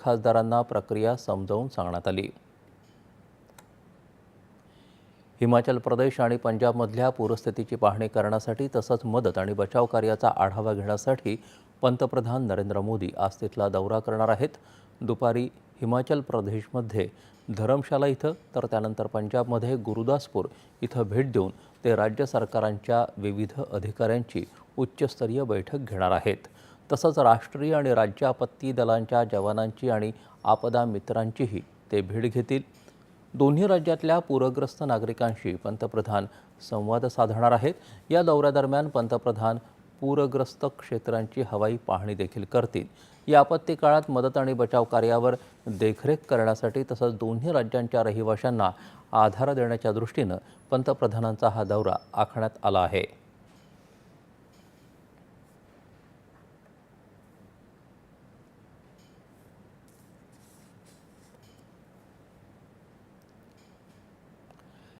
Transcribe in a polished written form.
खासदारांना प्रक्रिया समजावून सांगण्यात आली। हिमाचल प्रदेश आणि पंजाबमधल्या पूरस्थितीची पाहणी करण्यासाठी तसंच मदत आणि बचाव कार्याचा आढावा घेण्यासाठी पंतप्रधान नरेंद्र मोदी आज तिथला दौरा करणार आहेत। दुपारी हिमाचल प्रदेशमध्ये धर्मशाला इथं तर त्यानंतर पंजाबमध्ये गुरुदासपूर इथं भेट देऊन ते राज्य सरकारांच्या विविध अधिकाऱ्यांची उच्चस्तरीय बैठक घेणार आहेत। तसंच राष्ट्रीय आणि राज्य आपत्ती दलांच्या जवानांची आणि आपदा मित्रांचीही ते भेट घेतील। दोन्ही राज्यातल्या पूरग्रस्त नागरिकांशी पंतप्रधान संवाद साधणार आहेत। या दौऱ्यादरम्यान पंतप्रधान पूरग्रस्त क्षेत्रांची हवाई पाहणी देखील करतील। या आपत्ती काळात मदत आणि बचाव कार्यावर देखरेख करण्यासाठी तसंच दोन्ही राज्यांच्या रहिवाशांना आधार देण्याच्या दृष्टीनं पंतप्रधानांचा हा दौरा आखण्यात आला आहे।